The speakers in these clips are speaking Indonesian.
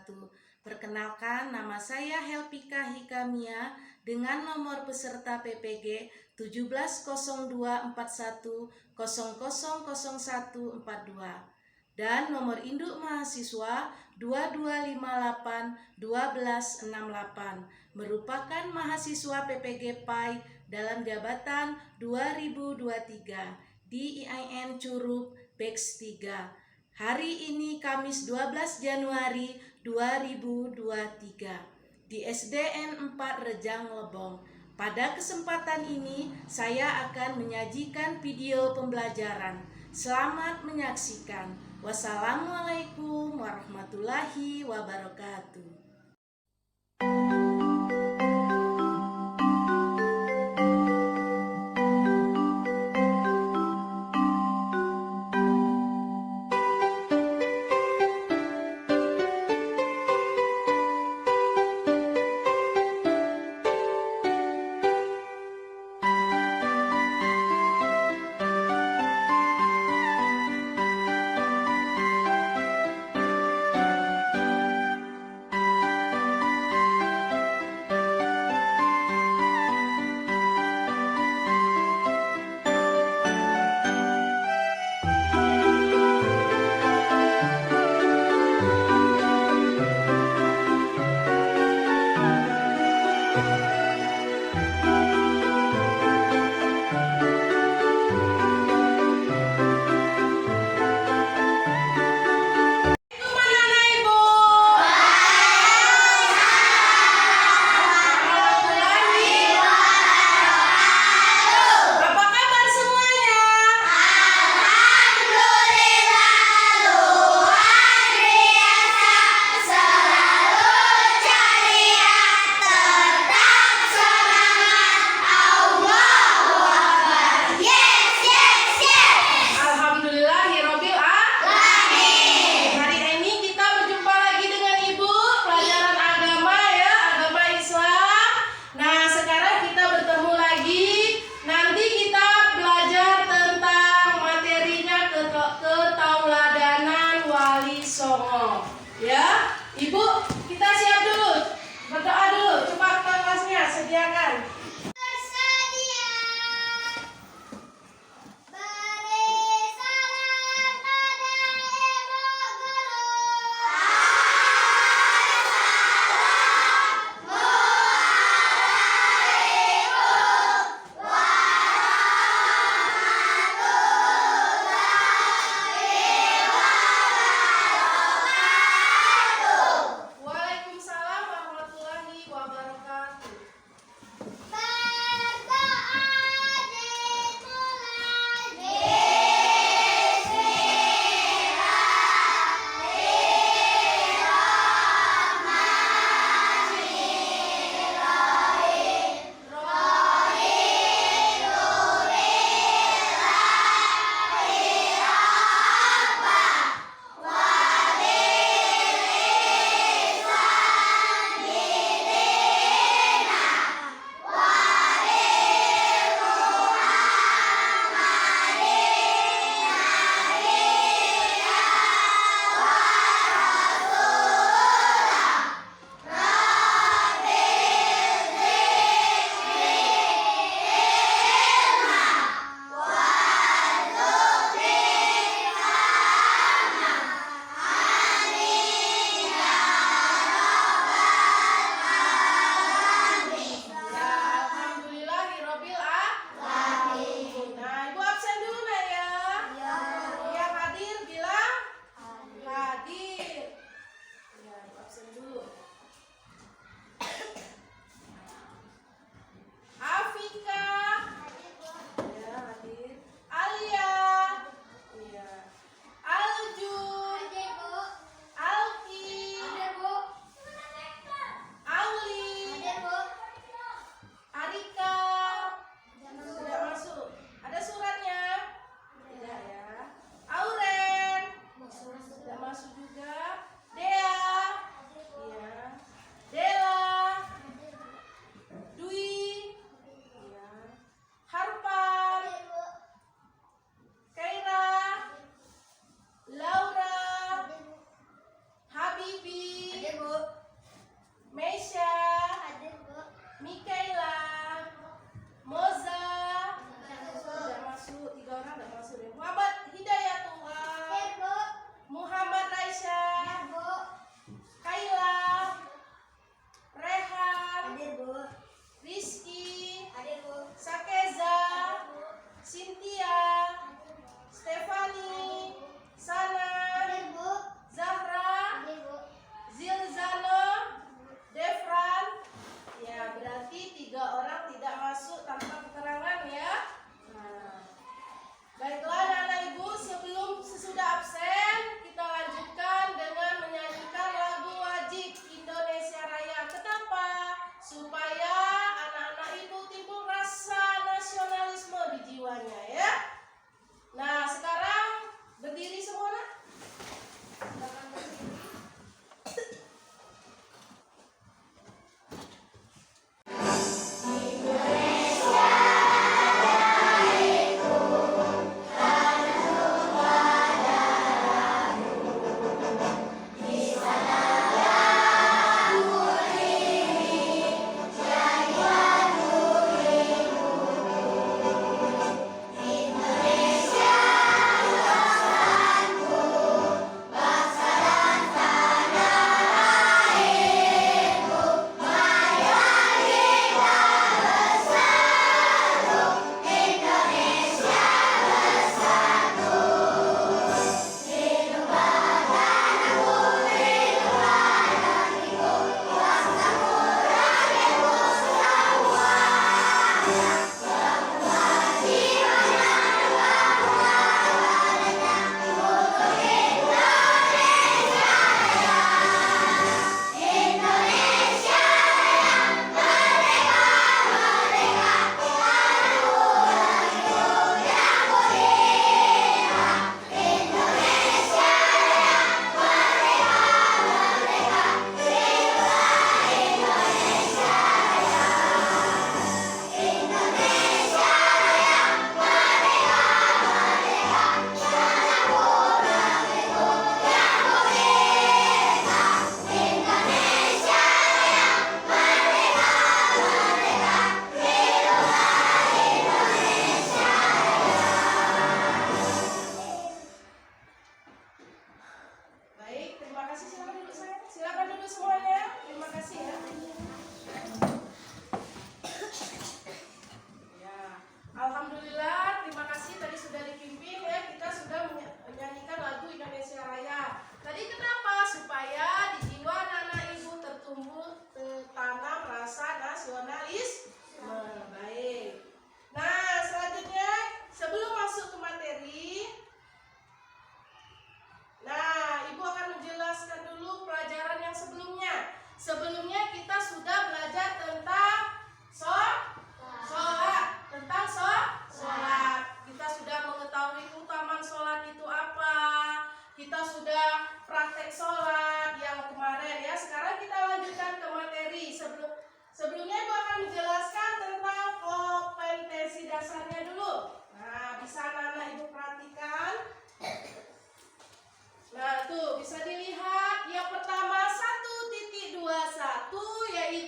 wabarakatuh. Perkenalkan, nama saya Helpika Hikamia dengan nomor peserta PPG 170241000142 dan nomor induk mahasiswa 22581268, merupakan mahasiswa PPG PAI dalam jabatan 2023 di IAIN Curug Batch 3. Hari ini Kamis 12 Januari 2023 di SDN 4 Rejang Lebong. Pada kesempatan ini saya akan menyajikan video pembelajaran. Selamat menyaksikan. Wassalamualaikum warahmatullahi wabarakatuh.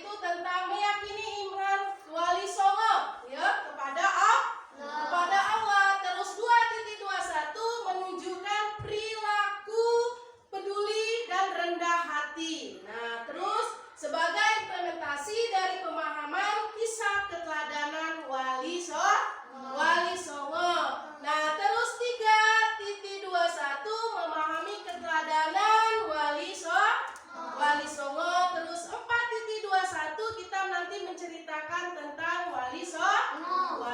yaitu tentang meyakini iman Wali Songo ya kepada Allah. Terus 2.21 menunjukkan perilaku peduli dan rendah hati. Nah, terus sebagai implementasi dari pemahaman kisah keteladanan Wali Songo. Nah, terus 3.21 memahami keteladanan Wali Songo. Terus 4.21 kita nanti menceritakan tentang Wali Songo.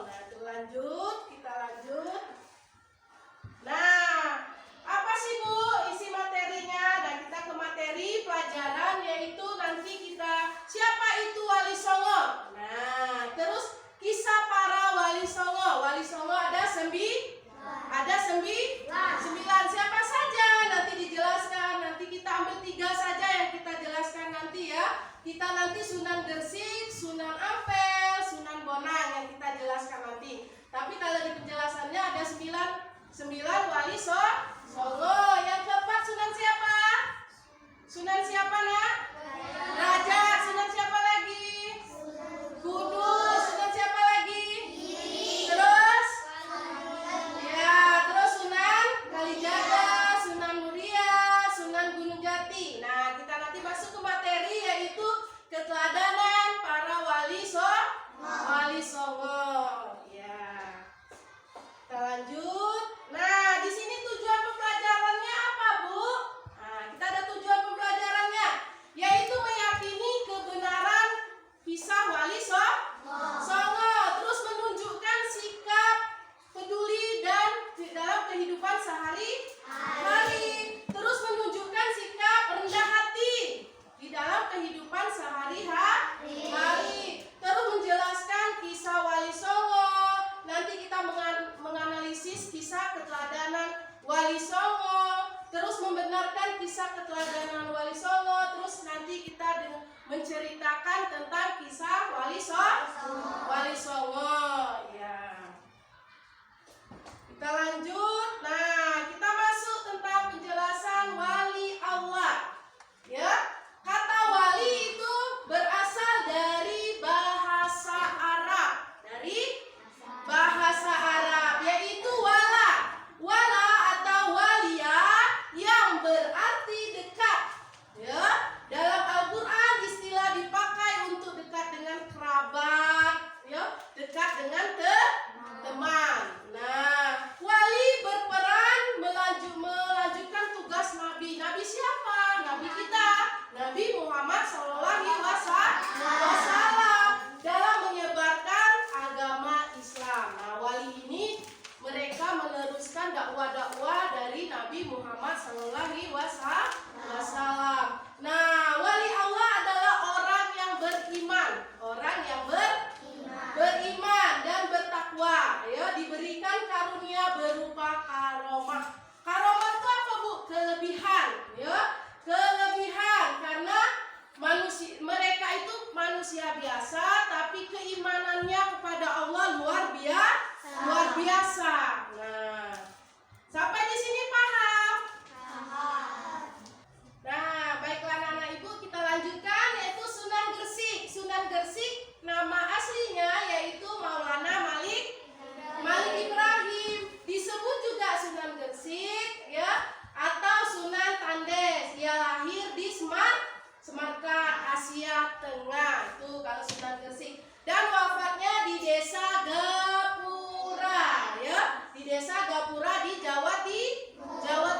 Nah, kita lanjut. Nah, apa sih Bu isi materinya? Dan kita ke materi pelajaran, yaitu nanti siapa itu Wali Songo. Nah, terus kisah para Wali Songo. Wali Songo ada 9. Siapa saja nanti dijelaskan. Nanti kita ambil 3 saja yang kita jelaskan nanti ya. Kita nanti Sunan Gresik, Sunan Ampel, Sunan Bonang yang kita jelaskan nanti. Tapi kalau di penjelasannya ada 9 Wali Songo. Yang keempat Sunan siapa? Sunan siapa nak? Raja. Sunan siapa lagi? Kudus. Sunan siapa lagi? Terus? Ya, terus Sunan Kalijaga, Sunan Muria, Sunan Gunung Jati. Nah, kita nanti masuk ke materi, yaitu keteladanan para Wali Songo. Ya. Kita lanjut. Nah, di sini tujuan pembelajarannya apa, Bu? Nah, kita ada tujuan pembelajarannya, yaitu meyakini kebenaran kisah Wali Songo, terus menunjukkan sikap peduli dan dalam kehidupan sehari-hari, terus menunjukkan sikap rendah hati di dalam kehidupan sehari-hari, terus menjelaskan kisah Wali Songo. Nanti kita menganalisis kisah keteladanan Wali Songo, terus membenarkan kisah keteladanan Wali Songo, terus nanti kita menceritakan tentang kisah Wali Songo. Ya. Kita lanjut. Nah, kita masuk tentang penjelasan Wali Allah. Ya. Kata wali itu berasal dari bahasa Arab. Yaitu wala atau walia, yang berarti dekat. Ya, dalam Al-Qur'an istilah dipakai untuk dekat dengan kerabat, ya, dekat dengan teman. Nah, wali berperan melanjutkan tugas nabi. Nabi siapa? Nabi kita, Nabi Muhammad SAW, dalam menyebarkan agama Islam. Nah, wali ini mereka meneruskan dakwah-dakwah dari Nabi Muhammad SAW. Nah, wali Allah adalah orang yang beriman dan bertakwa, ya, diberikan karunia berupa karomah. Karomah itu apa, Bu? Kelebihan, ya, karena mereka itu manusia biasa, tapi keimanannya kepada Allah luar biasa. Nah, sampai di sini paham? Nah, baiklah anak-anak Ibu, kita lanjutkan, yaitu Sunan Gresik. Sunan Gresik nama aslinya yaitu Maulana Malik Ibrahim. Disebut juga Sunan Gresik, ya, atau Sunan Tandes. Ia lahir di Semarang, Asia Tengah. Itu kalau Sunan Gresik. Dan wafatnya di Desa Gapura, ya, di Desa Gapura di Jawa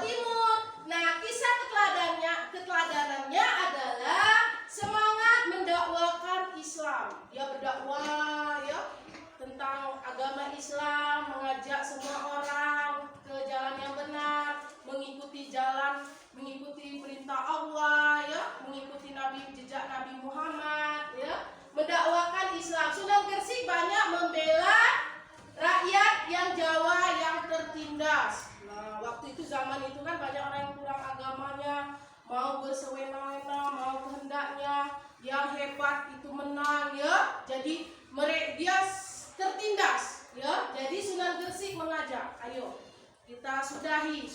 Timur. Nah, kisah keteladanannya adalah semangat mendakwakan Islam. Dia berdakwah, ya, tentang agama Islam, mengajak semua orang ke jalan yang benar, mengikuti perintah Allah, ya, mengikuti jejak Nabi Muhammad, ya, mendakwakan Islam. Sunan Gresik banyak membela rakyat yang Jawa yang tertindas. Nah, waktu itu, zaman itu kan banyak orang yang kurang agamanya, mau bersewenang-wenang, mau kehendaknya, yang hebat itu menang, ya. Jadi dia tertindas, ya. Jadi Sunan Gresik mengajak, ayo kita sudahi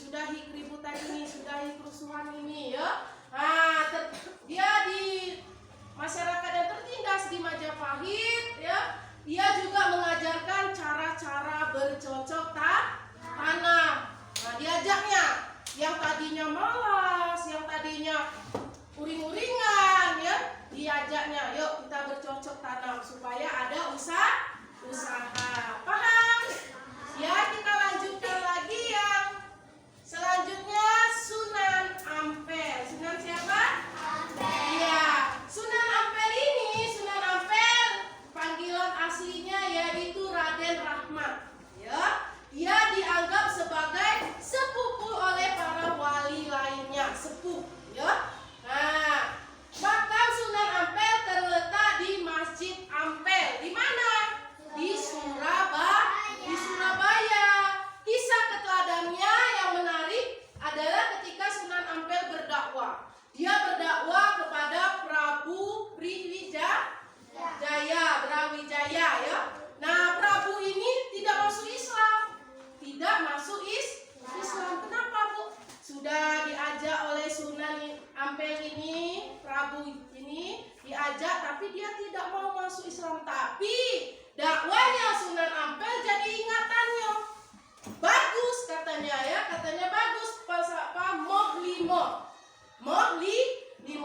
keributan ini, sudahi kerusuhan ini, ya. Nah, dia tadinya malas, yang tadinya uring-uringan ya, diajaknya yuk kita bercocok tanam supaya ada usaha. Paham? Ya, kita lanjutkan lagi yang selanjutnya, Sunan Ampel. Sunan siapa? Ampel. Iya, Sunan Ampel ini, Sunan Ampel panggilan aslinya yaitu Raden Rahmat. Ya, dia dianggap sebagai sepupu oleh para wali lainnya, sepuh. Ya, nah, makam Sunan Ampel terletak di Masjid Ampel. Di mana? Di Surabaya. Kisah keteladannya yang menarik adalah ketika Sunan Ampel berdakwah. Dia berdakwah kepada Prabu Brawijaya ya. Nah, Prabu ini tidak masuk Islam. Kenapa, Bu? Sudah diajak oleh Sunan Ampel ini, Prabu ini diajak tapi dia tidak mau masuk Islam. Tapi dakwanya Sunan Ampel jadi ingatannya. Bagus katanya ya, katanya bagus. Moh limo.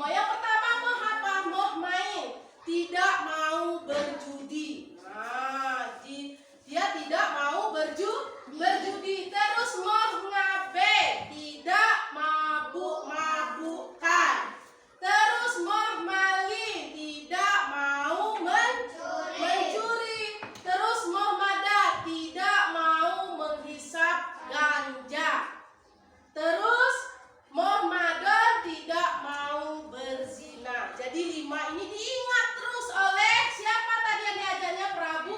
Yang pertama moh apa? Moh main, tidak mau berjudi. Nah, dia tidak mau berjudi. Terus moh ngabe, tidak mabuk-mabukan. Terus moh maling, tidak mau mencuri. Terus moh madat, tidak mau menghisap ganja. Terus moh madon, tidak mau berzina. Jadi 5 ini diingat terus oleh siapa tadi yang diajarnya? Prabu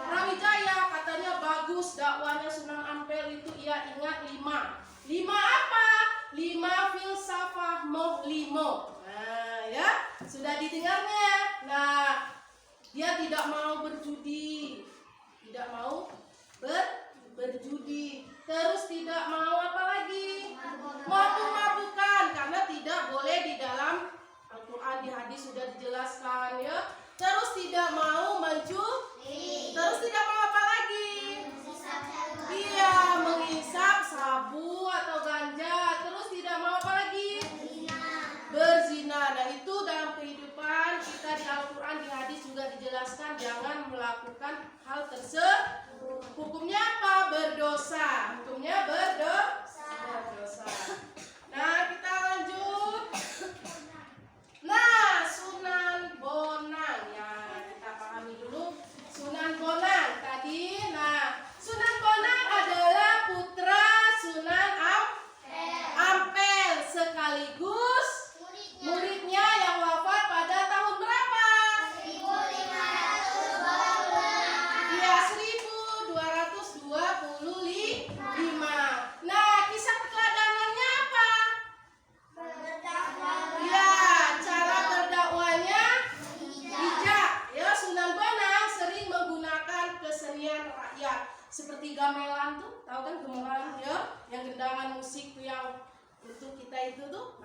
Brawijaya. Katanya bagus dakwanya Sunan Ampel itu, ia ingat 5. 5 apa? 5 filsafah moh limo. Nah ya, sudah didengarnya. Nah, dia tidak mau berjudi, tidak mau berjudi. Terus tidak mau apa lagi? Mabuk-mabukan, karena tidak boleh di dalam Al-Quran, di hadis sudah dijelaskan ya. Terus tidak mau mencuri. Terus tidak mau apa lagi? Iya, menghisap sabu atau ganja. Terus tidak mau apa lagi? Berzina. Nah, itu dalam kehidupan kita di Al-Quran, di hadis juga dijelaskan jangan melakukan hal tersebut. Hukumnya apa? Berdosa. Hukumnya berdosa. Nah, kita lanjut. Nah, Sunan Bonang ya, kita pahami dulu Sunan Bonang tadi. Nah, Sunan Bonang adalah putra Sunan Ampel sekaligus muridnya yang wafat pada tahun berapa? 1225. Nah, kisah keteladanannya apa? Ya, cara berdakwahnya bijak. Ya, Sunan Bonang sering menggunakan kesenian rakyat seperti gamelan tuh, tahu kan gamelan ya? Yang gendangan musik tuh yang untuk kita itu tuh.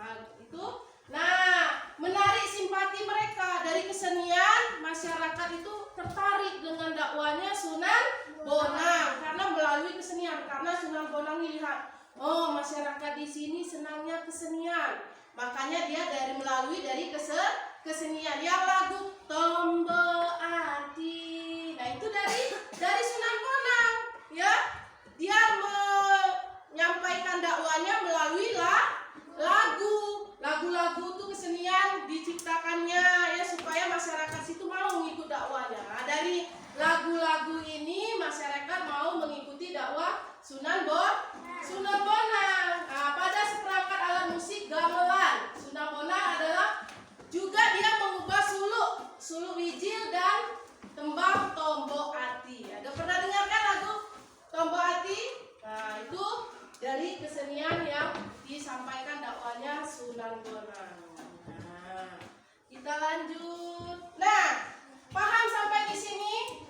Nah, menarik simpati mereka. Dari kesenian, masyarakat itu tertarik dengan dakwanya Sunan Bonang karena melalui kesenian. Karena Sunan Bonang lihat, oh masyarakat di sini senangnya kesenian, makanya dia melalui kesenian. Yang lagu Tombo Ati, nah itu dari Sunan Bonang ya. Dia menyampaikan dakwanya melalui lagu-lagu itu, kesenian diciptakannya ya supaya masyarakat situ mau mengikuti dakwanya. Nah, dari lagu-lagu ini masyarakat mau mengikuti dakwah Sunan Bonang. Nah, pada seperangkat alat musik gamelan, Sunan Bonang adalah juga dia mengubah suluk wijil dan tembang Tombo Ati. Ada pernah dengarkan lagu Tombo Ati? Nah, itu dari kesenian yang disampaikan dakwanya Sunan Bonang. Nah, kita lanjut. Nah, paham sampai di sini?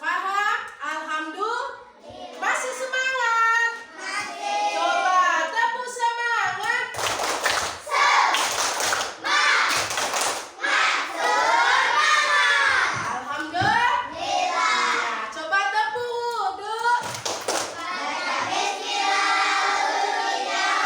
Paham? Alhamdulillah. Masih semangat? Masih. Coba tepuk semangat. Alhamdulillah. Coba tepuk, Duk. Bismillahirrahmanirrahim.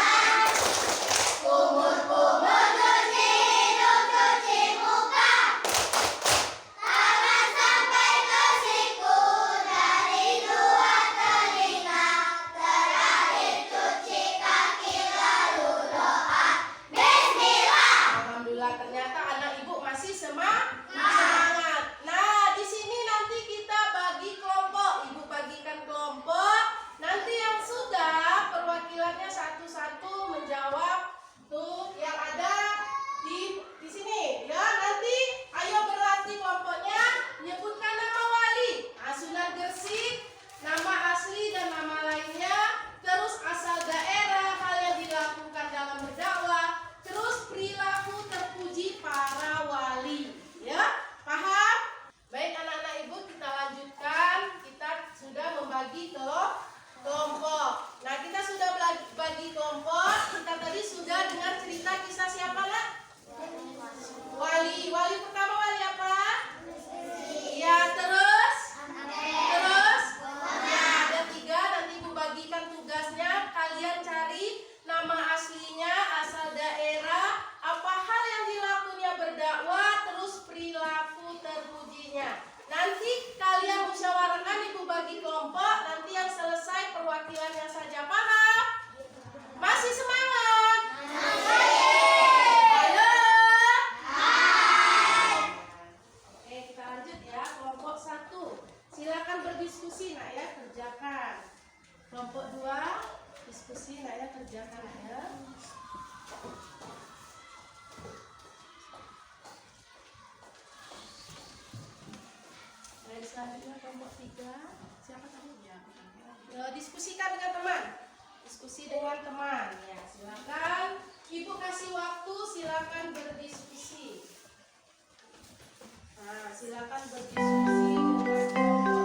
Selanjutnya kelompok 3. Siapa tadi? Diskusikan dengan teman. Diskusi dengan teman. Ya, silakan. Ibu kasih waktu, silakan berdiskusi. Nah, silakan berdiskusi dengan kelompok.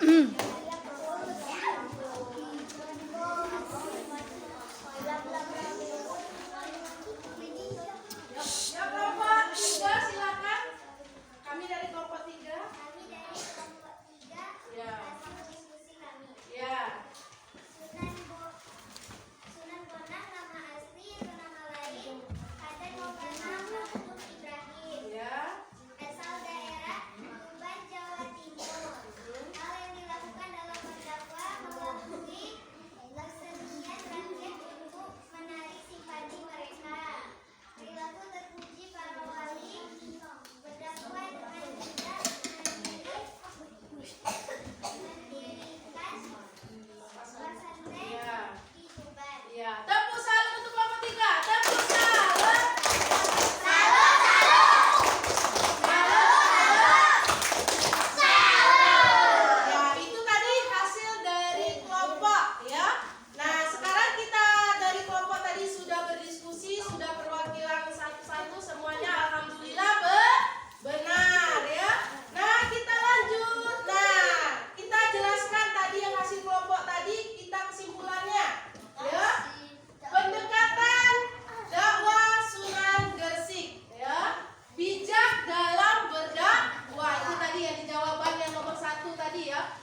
Ya, kelompok 3 silakan. Kami dari kelompok 3. Ya. Hasil diskusi kami. Ya. Sunan Bonang nama asli atau nama lain Kaden Bonang Mahmud Ibrahim. Ya. Asal daerah Tuban, Jawa Timur. Hal yang dilakukan dalam berdakwah melalui kesenian rakyat untuk menarik simpati mereka. Perilaku terpuji para wali berdakwah dengan tidak mendirikan pesantren Ya. di Tuban. Ya. Tepuk salam untuk kelompok 3. Tepuk salam. Ya, itu tadi hasil dari kelompok ya. Nah, sekarang kita dari kelompok tadi sudah berdiskusi, sudah perwakilan satu-satu semuanya alhamdulillah benar ya. Nah, kita lanjut. Nah, kita jelaskan tadi yang hasil kelompok tadi, kita kesimpulannya ya. Pendekatan dakwah Sunan Gresik ya. Bijak dalam berdakwah. Itu tadi yang di jawaban yang nomor 1 tadi ya.